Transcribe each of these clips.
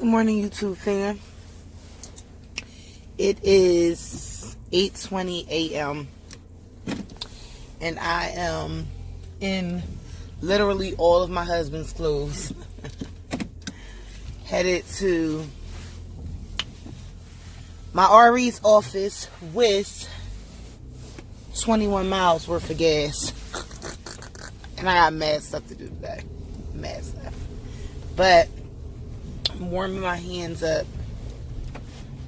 Good morning, YouTube fam. It is 8:20 a.m. and I am in literally all of my husband's clothes, headed to my RE's office with 21 miles worth of gas. And I got mad stuff to do today. Mad stuff. But I'm warming my hands up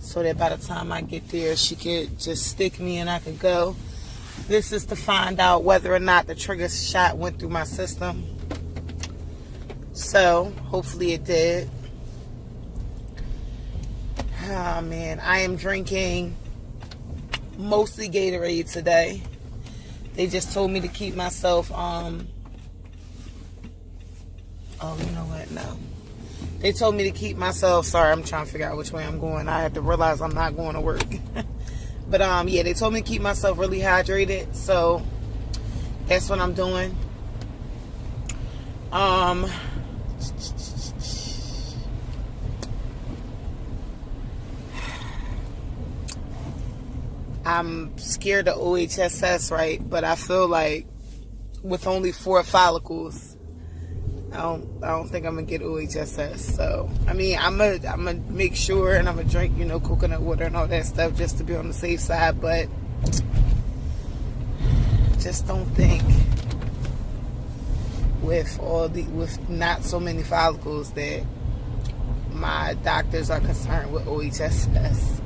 so that by the time I get there, she could just stick me and I could go. This is to find out whether or not the trigger shot went through my system. So, hopefully it did. Oh man, I am drinking mostly Gatorade today. They just told me to keep myself, oh, you know what, no. They told me to keep myself, sorry, I'm trying to figure out which way I'm going. I had to realize I'm not going to work. But, yeah, they told me to keep myself really hydrated. So, that's what I'm doing. I'm scared of OHSS, right? But I feel like with only 4 follicles, I don't think I'm gonna get OHSS. So I mean, I'm gonna make sure, and I'm gonna drink, coconut water and all that stuff just to be on the safe side. But just don't think with not so many follicles that my doctors are concerned with OHSS.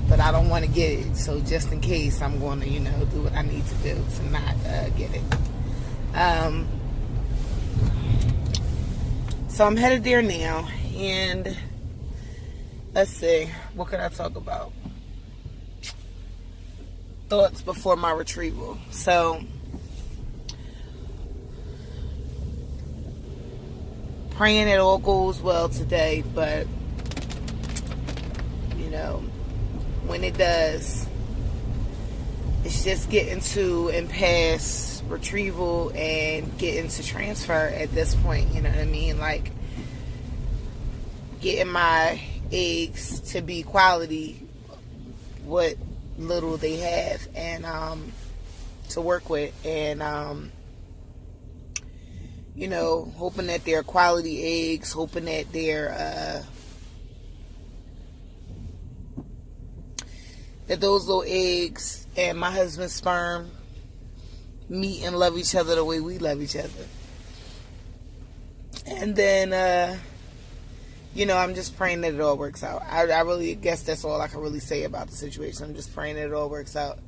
But I don't want to get it. So just in case, I'm going to do what I need to do to not get it. So I'm headed there now, and let's see, what could I talk about? Thoughts before my retrieval. So praying it all goes well today, but when it does, it's just getting to and past retrieval and getting to transfer at this point. You know what I mean? Like getting my eggs to be quality, what little they have, and to work with, and hoping that they're quality eggs, hoping that they're that those little eggs and my husband's sperm meet and love each other the way we love each other. And then, I'm just praying that it all works out. I really guess that's all I can really say about the situation. I'm just praying that it all works out.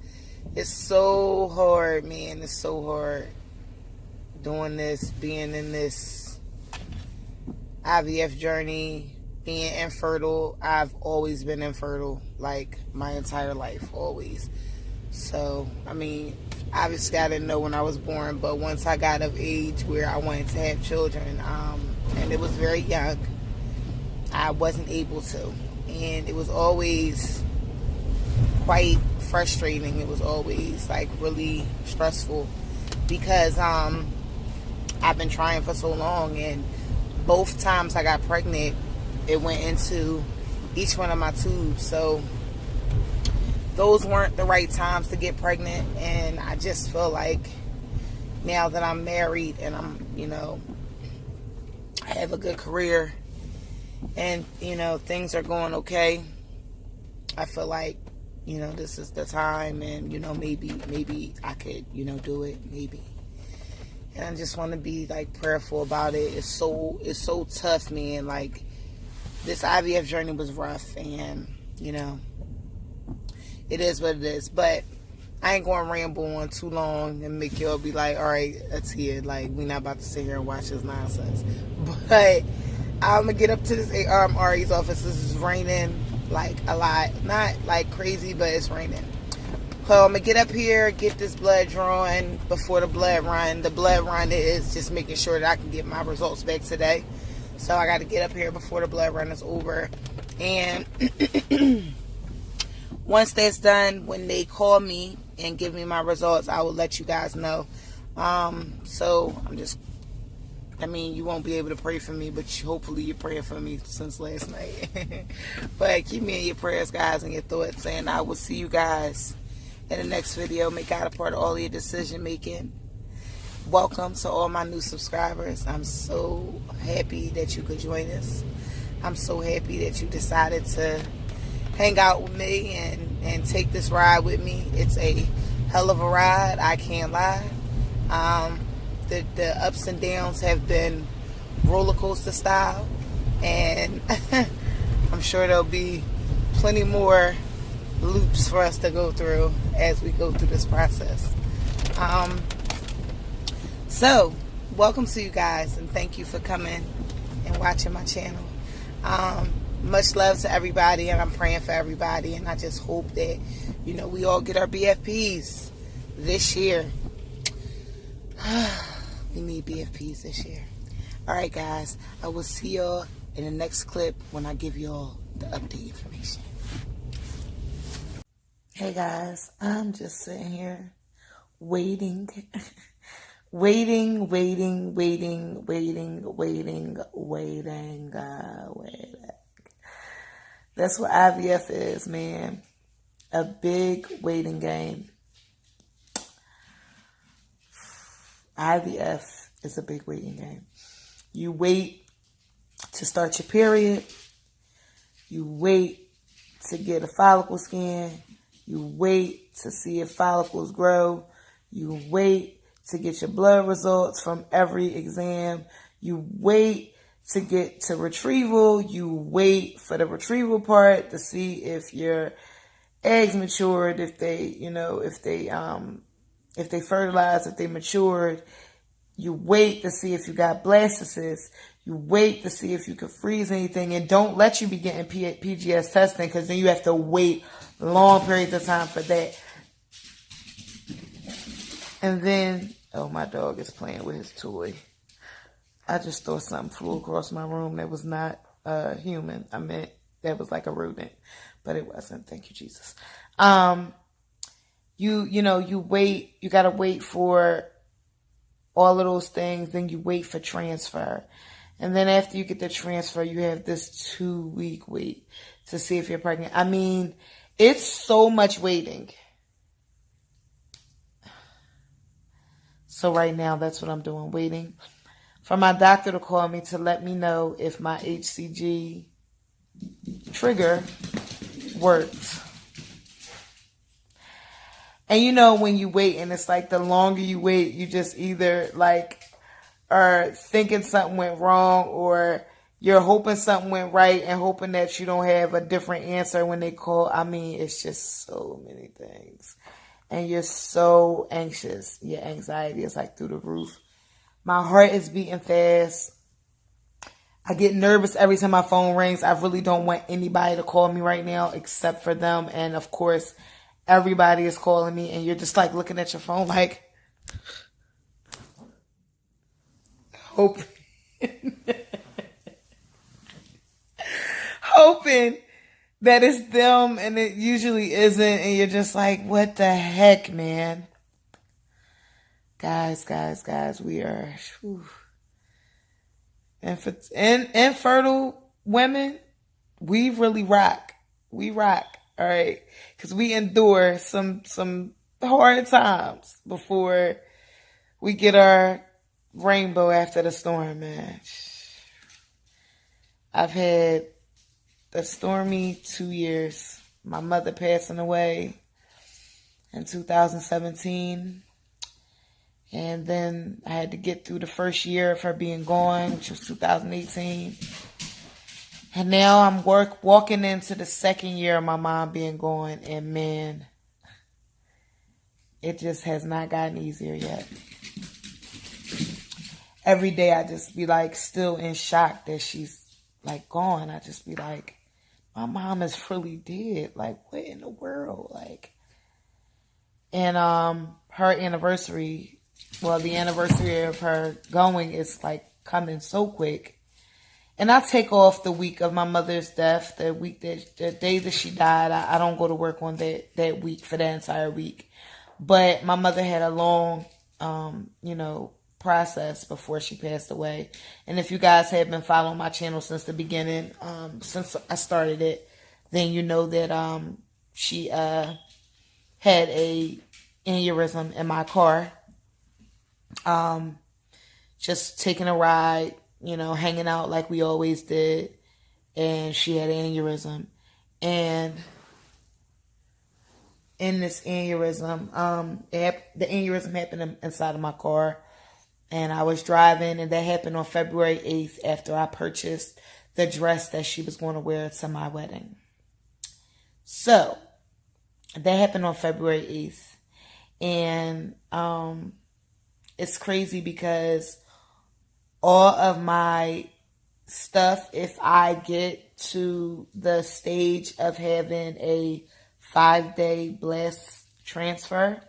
It's so hard, man. It's so hard doing this, being in this IVF journey, being infertile. I've always been infertile, like my entire life, always. So, I mean, obviously I didn't know when I was born, but once I got of age where I wanted to have children, and it was very young, I wasn't able to. And it was always quite frustrating. It was always like really stressful because I've been trying for so long, and both times I got pregnant, it went into each one of my tubes. So those weren't the right times to get pregnant. And I just feel like now that I'm married and I'm, I have a good career and, things are going okay, I feel like, this is the time, and, maybe I could, do it, maybe. And I just want to be like prayerful about it. It's so tough, man. Like, this IVF journey was rough, and, it is what it is. But I ain't going to ramble on too long and make y'all be like, all right, that's it. Like, we not about to sit here and watch this nonsense. But I'm going to get up to this RE's office. This is raining, like, a lot. Not, like, crazy, but it's raining. So I'm going to get up here, get this blood drawn before the blood run. The blood run is just making sure that I can get my results back today. So I got to get up here before the blood run is over. And once that's done, when they call me and give me my results, I will let you guys know. So I'm just I mean, you won't be able to pray for me, but hopefully you're praying for me since last night. But keep me in your prayers, guys, and your thoughts. And I will see you guys in the next video. Make God a part of all of your decision making. Welcome to all my new subscribers. I'm so happy that you could join us. I'm so happy that you decided to hang out with me and take this ride with me. It's a hell of a ride, I can't lie. The ups and downs have been roller coaster style, and I'm sure there'll be plenty more loops for us to go through as we go through this process. So welcome to you guys, and thank you for coming and watching my channel. Much love to everybody, and I'm praying for everybody, and I just hope that, you know, we all get our BFPs this year. We need BFPs this year. Alright guys, I will see y'all in the next clip when I give y'all the update information. Hey guys, I'm just sitting here waiting. waiting. That's what IVF is, man. A big waiting game. IVF is a big waiting game. You wait to start your period. You wait to get a follicle scan. You wait to see if follicles grow. You wait to get your blood results from every exam. You wait to get to retrieval. You wait for the retrieval part to see if your eggs matured, if they fertilized, if they matured. You wait to see if you got blastocysts. You wait to see if you can freeze anything, and don't let you be getting PGS testing, because then you have to wait long periods of time for that. And then, oh, my dog is playing with his toy. I just thought something flew across my room that was not human. I meant that was like a rodent, but it wasn't. Thank you, Jesus. You wait. You gotta wait for all of those things. Then you wait for transfer, and then after you get the transfer, you have this 2-week wait to see if you're pregnant. I mean, it's so much waiting. So right now, that's what I'm doing, waiting for my doctor to call me to let me know if my HCG trigger works. And you know, when you wait, and it's like the longer you wait, you just either like are thinking something went wrong, or you're hoping something went right and hoping that you don't have a different answer when they call. I mean, it's just so many things. And you're so anxious. Your anxiety is like through the roof. My heart is beating fast. I get nervous every time my phone rings. I really don't want anybody to call me right now except for them. And of course, everybody is calling me, and you're just like looking at your phone like hoping that it's them, and it usually isn't, and you're just like, what the heck, man? Guys, we are infertile women. We really rock. We rock. All right, because we endure some hard times before we get our rainbow after the storm, man. I've had a stormy 2 years. My mother passing away in 2017. And then I had to get through the first year of her being gone, which was 2018. And now I'm walking into the second year of my mom being gone. And man, it just has not gotten easier yet. Every day I just be like still in shock that she's like gone. I just be like, my mom is really dead. Like, what in the world? Like, and her anniversary, well, the anniversary of her going is like coming so quick. And I take off the week of my mother's death, the day that she died. I don't go to work on that week for that entire week. But my mother had a long, process before she passed away. And if you guys have been following my channel since the beginning, since I started it, then you know that she had a aneurysm in my car. Just taking a ride, hanging out like we always did. And she had an aneurysm. And in this aneurysm, the aneurysm happened inside of my car. And I was driving, and that happened on February 8th after I purchased the dress that she was going to wear to my wedding. So, that happened on February 8th. And it's crazy because all of my stuff, if I get to the stage of having a 5-day blast transfer,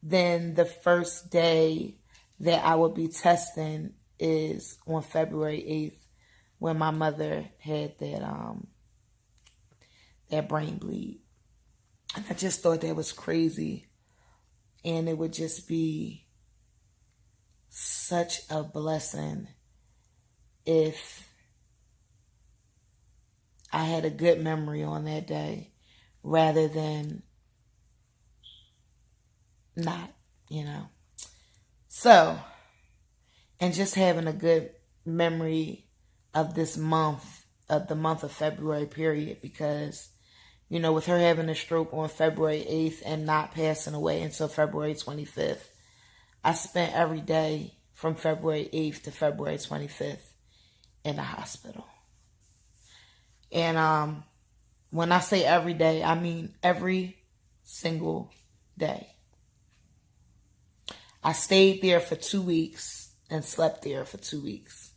then the first day that I would be testing is on February 8th, when my mother had that brain bleed. And I just thought that was crazy. And it would just be such a blessing if I had a good memory on that day rather than not, So, and just having a good memory of this month, of the month of February period, because, with her having a stroke on February 8th and not passing away until February 25th, I spent every day from February 8th to February 25th in the hospital. And when I say every day, I mean every single day. I stayed there for 2 weeks and slept there for 2 weeks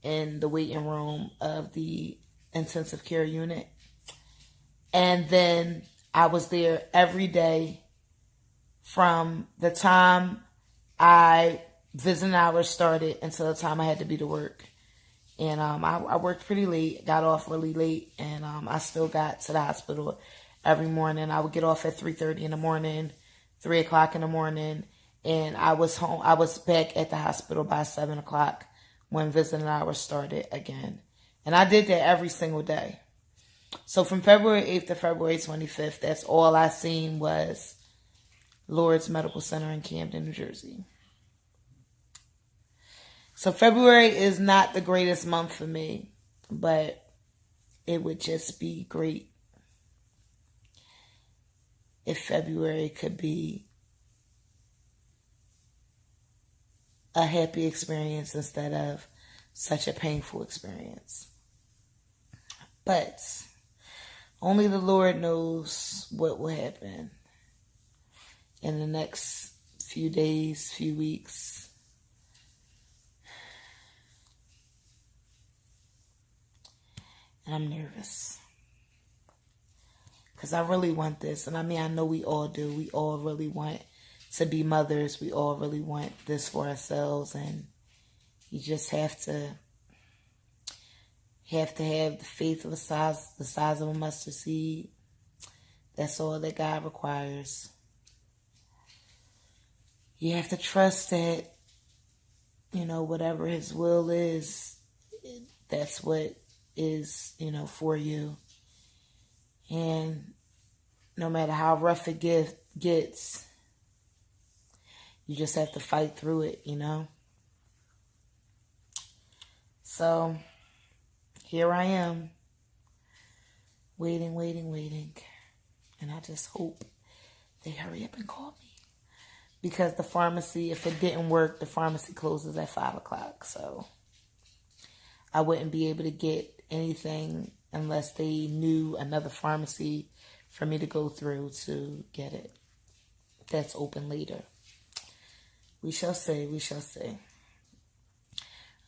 in the waiting room of the intensive care unit. And then I was there every day from the time visiting hours started until the time I had to be to work. And I worked pretty late, got off really late, and I still got to the hospital every morning. I would get off at 3:30 in the morning, 3 o'clock in the morning, and I was home. I was back at the hospital by 7 o'clock when visiting hours started again. And I did that every single day. So from February 8th to February 25th, that's all I seen was Lourdes Medical Center in Camden, New Jersey. So February is not the greatest month for me, but it would just be great if February could be a happy experience instead of such a painful experience. But only the Lord knows what will happen in the next few days, few weeks. And I'm nervous. Because I really want this. And I know we all do. We all really want to be mothers. We all really want this for ourselves. And you just have to have the faith of the size of a mustard seed. That's all that God requires. You have to trust that, whatever His will is, that's what is, for you. And no matter how rough it gets, you just have to fight through it, So, here I am, waiting. And I just hope they hurry up and call me. Because the pharmacy, if it didn't work, the pharmacy closes at 5 o'clock. So I wouldn't be able to get anything unless they knew another pharmacy for me to go through to get it. That's open later. We shall see.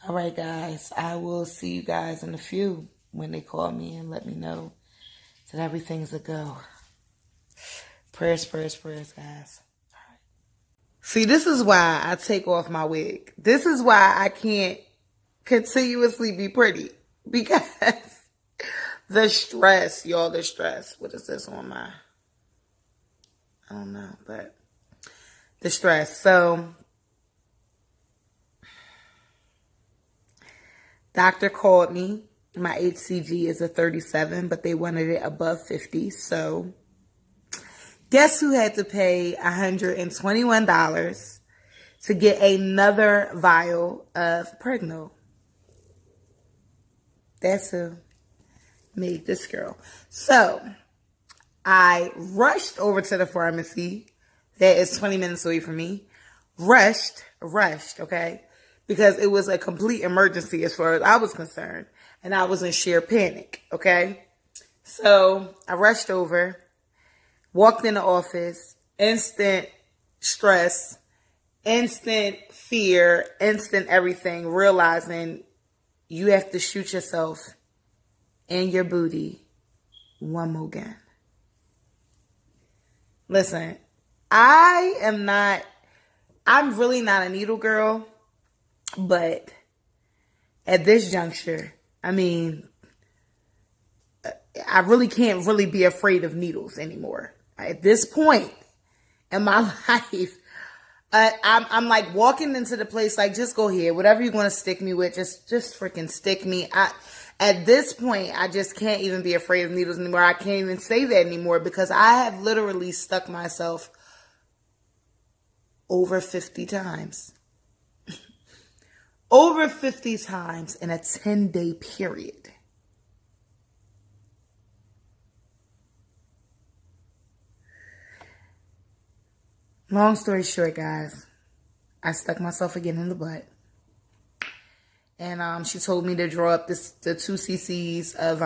All right, guys. I will see you guys in a few when they call me and let me know that everything's a go. Prayers, guys. All right. See, this is why I take off my wig. This is why I can't continuously be pretty. Because the stress, y'all, the stress. What is this on my... I don't know, but the stress. So Doctor called me. My HCG is a 37, but they wanted it above 50. So guess who had to pay $121 to get another vial of Pregno? That's who. Me, this girl. So I rushed over to the pharmacy that is 20 minutes away from me. Rushed, okay? Because it was a complete emergency as far as I was concerned. And I was in sheer panic, okay? So I rushed over, walked in the office, instant stress, instant fear, instant everything, realizing you have to shoot yourself in your booty one more gun. Listen, I'm really not a needle girl, but at this juncture, I mean, I really can't really be afraid of needles anymore. At this point in my life, I'm like walking into the place like, just go ahead. Whatever you're going to stick me with, just freaking stick me. At this point, I just can't even be afraid of needles anymore. I can't even say that anymore because I have literally stuck myself over 50 times. Over 50 times in a 10-day period. Long story short, guys, I stuck myself again in the butt. And she told me to draw up the 2 cc's of,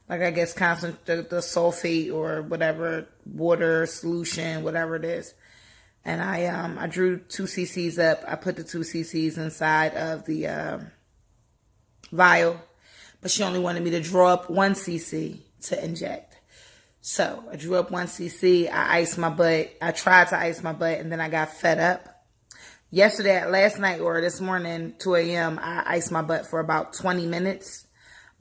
like I guess the sulfate or whatever, water solution, whatever it is. And I drew 2 cc's up. I put the 2 cc's inside of the vial. But she only wanted me to draw up 1 cc to inject. So I drew up 1 cc. I iced my butt. I tried to ice my butt and then I got fed up. Last night or this morning, 2 a.m., I iced my butt for about 20 minutes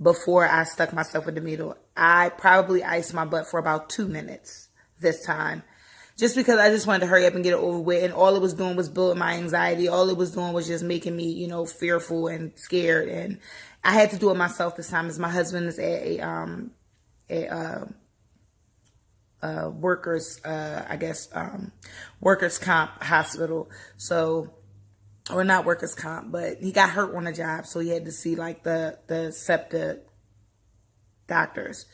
before I stuck myself with the needle. I probably iced my butt for about 2 minutes this time. Just because I just wanted to hurry up and get it over with. And all it was doing was building my anxiety. All it was doing was just making me, fearful and scared. And I had to do it myself this time as my husband is at a workers comp hospital. So, or not workers comp, but he got hurt on the job. So he had to see like the SEPTA doctors.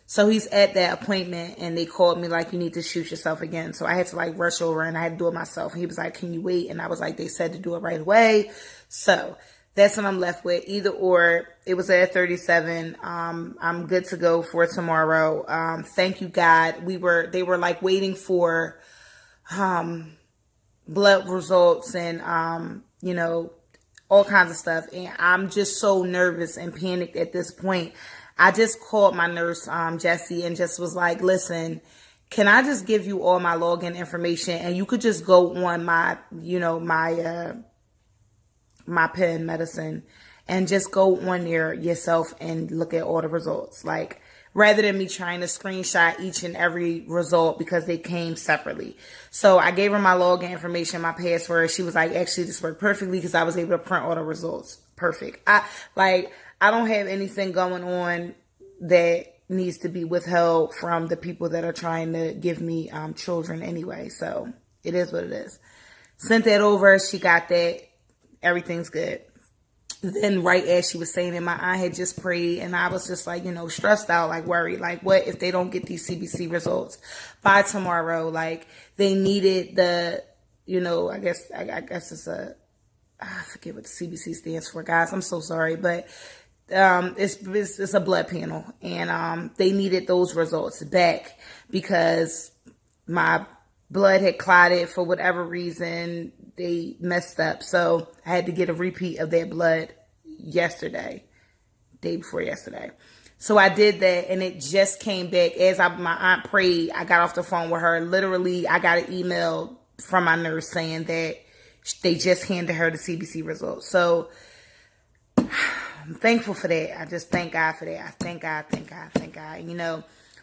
So he's at that appointment and they called me like, you need to shoot yourself again. So I had to like rush over and I had to do it myself. And he was like, can you wait? And I was like, they said to do it right away. So that's what I'm left with. Either or. It was at 37. I'm good to go for tomorrow. Thank you, God. They were like waiting for blood results and all kinds of stuff. And I'm just so nervous and panicked at this point. I just called my nurse, Jessie, and just was like, listen, can I just give you all my login information and you could just go on my pen medicine and just go on there yourself and look at all the results. Like, rather than me trying to screenshot each and every result because they came separately. So I gave her my login information, my password. She was like, actually, this worked perfectly because I was able to print all the results. Perfect. I don't have anything going on that needs to be withheld from the people that are trying to give me children anyway. So it is what it is. Sent that over. She got that. Everything's good. Then right as she was saying it, my aunt had just prayed and I was just like, stressed out, like worried, like what if they don't get these CBC results by tomorrow? Like they needed the, I guess it's I forget what the CBC stands for, guys. I'm so sorry, but it's a blood panel and they needed those results back because my blood had clotted for whatever reason. They messed up. So I had to get a repeat of that blood day before yesterday. So I did that and it just came back as my aunt prayed. I got off the phone with her. Literally, I got an email from my nurse saying that they just handed her the CBC results. So I'm thankful for that. I just thank God for that. I thank God.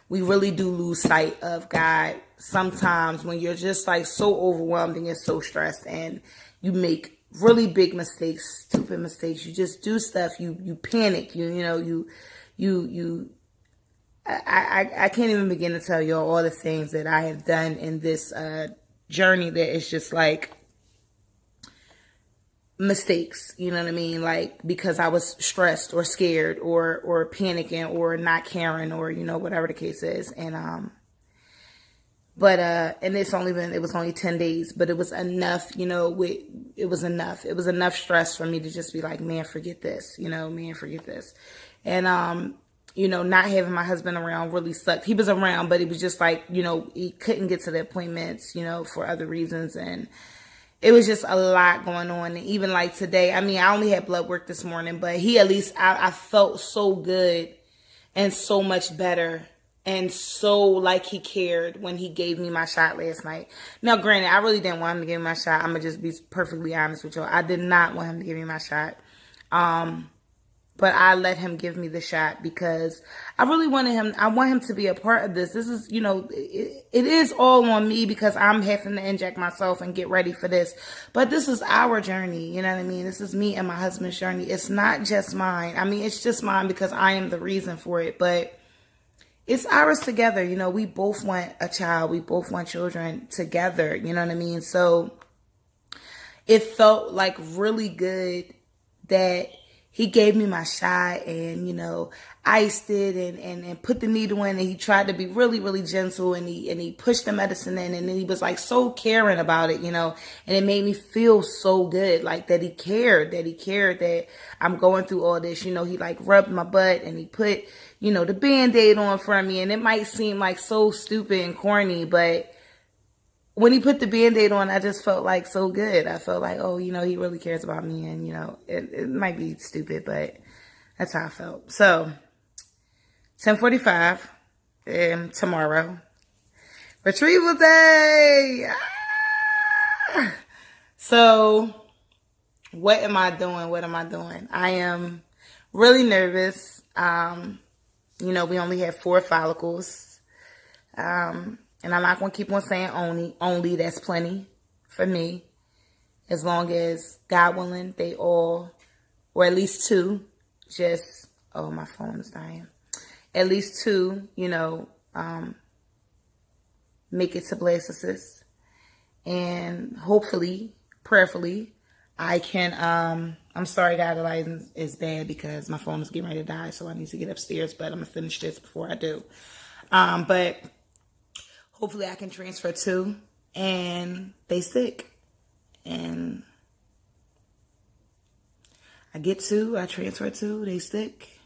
We really do lose sight of God sometimes when you're just like so overwhelmed and you're so stressed and you make really big mistakes, stupid mistakes. You just do stuff. You panic. I can't even begin to tell you all the things that I have done in this journey that is just like mistakes, you know what I mean? Like, because I was stressed or scared or panicking or not caring or, whatever the case is. And, and it was only 10 days, but it was enough, it was enough. It was enough stress for me to just be like, man, forget this, man, forget this. And, not having my husband around really sucked. He was around, but it was just like, he couldn't get to the appointments, for other reasons. And it was just a lot going on. And even like today, I mean, I only had blood work this morning, but he at least, I felt so good and so much better and so like he cared when he gave me my shot last night. Now, granted, I really didn't want him to give me my shot. I'm going to just be perfectly honest with you. I did not want him to give me my shot. But I let him give me the shot because I really wanted him, I want him to be a part of this. This is, it is all on me because I'm having to inject myself and get ready for this. But this is our journey, you know what I mean? This is me and my husband's journey. It's not just mine. I mean, it's just mine because I am the reason for it, but it's ours together. We both want a child. We both want children together, you know what I mean? So it felt like really good that he gave me my shot and, iced it and put the needle in, and he tried to be really, really gentle, and he pushed the medicine in, and then he was like so caring about it, and it made me feel so good, like that he cared that I'm going through all this. He like rubbed my butt and he put, the Band-Aid on for me, and it might seem like so stupid and corny, but when he put the Band-Aid on, I just felt like so good. I felt like, oh, he really cares about me. And, it might be stupid, but that's how I felt. So, 10:45 tomorrow. Retrieval day! Ah! So, what am I doing? I am really nervous. We only have 4 follicles. And I'm not going to keep on saying only, that's plenty for me. As long as, God willing, they all, or at least 2, oh, my phone is dying. At least 2, make it to blastocyst. And hopefully, prayerfully, I can, I'm sorry that the lighting is bad because my phone is getting ready to die, so I need to get upstairs, but I'm going to finish this before I do. But hopefully I can transfer 2 and they stick. And I get 2, I transfer 2, they stick.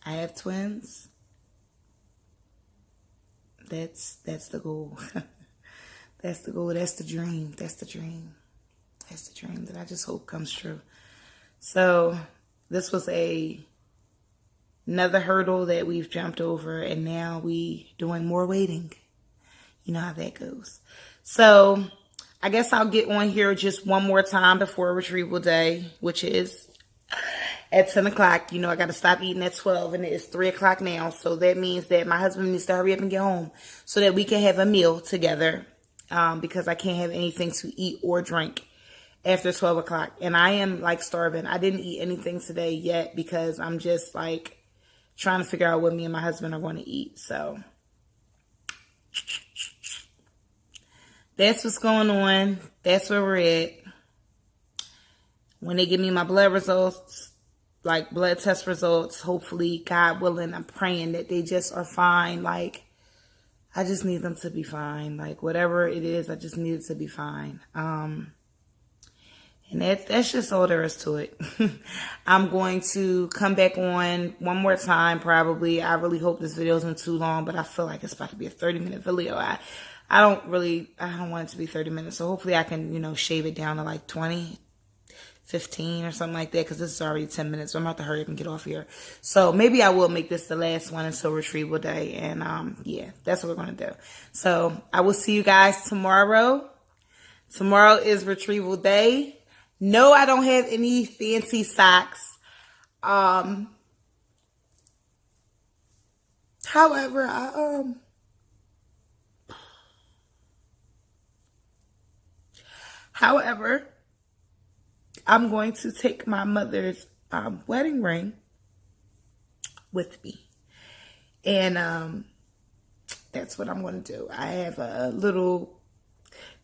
I have twins. That's the goal. That's the goal. That's the dream. That's the dream that I just hope comes true. So this was another hurdle that we've jumped over, and now we doing more waiting. You know how that goes. So I guess I'll get on here just one more time before retrieval day, which is at 10 o'clock. I got to stop eating at 12, and it's 3 o'clock now. So that means that my husband needs to hurry up and get home so that we can have a meal together, because I can't have anything to eat or drink after 12 o'clock. And I am like starving. I didn't eat anything today yet because I'm just like trying to figure out what me and my husband are going to eat. So that's what's going on. That's where we're at. When they give me my blood results, like blood test results, hopefully, God willing, I'm praying that they just are fine. Like, I just need them to be fine. Like, whatever it is, I just need it to be fine. And that's just all there is to it. I'm going to come back on one more time, probably. I really hope this video isn't too long, but I feel like it's about to be a 30-minute video. I don't want it to be 30 minutes. So hopefully I can, shave it down to like 20, 15 or something like that. Because this is already 10 minutes. So I'm about to hurry up and get off here. So maybe I will make this the last one until retrieval day. And yeah, that's what we're going to do. So I will see you guys tomorrow. Tomorrow is retrieval day. No, I don't have any fancy socks. However, I'm going to take my mother's wedding ring with me. And that's what I'm going to do. I have a little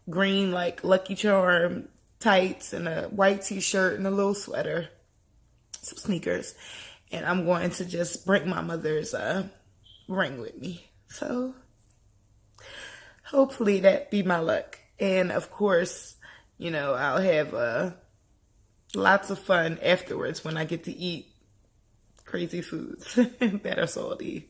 green, like, Lucky Charm tights and a white t-shirt and a little sweater, some sneakers. And I'm going to just bring my mother's ring with me. So hopefully that be my luck. And of course, you know, I'll have lots of fun afterwards when I get to eat crazy foods that are salty.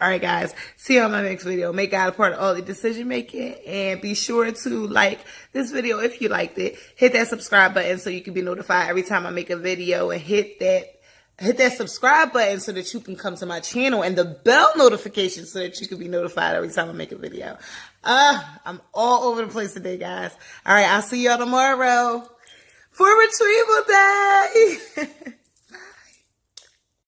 All right, guys. See you on my next video. Make God a part of all the decision making, and be sure to like this video if you liked it. Hit that subscribe button so you can be notified every time I make a video, and hit that subscribe button so that you can come to my channel, and the bell notification so that you can be notified every time I make a video. I'm all over the place today, guys. All right, I'll see y'all tomorrow for Retrieval Day.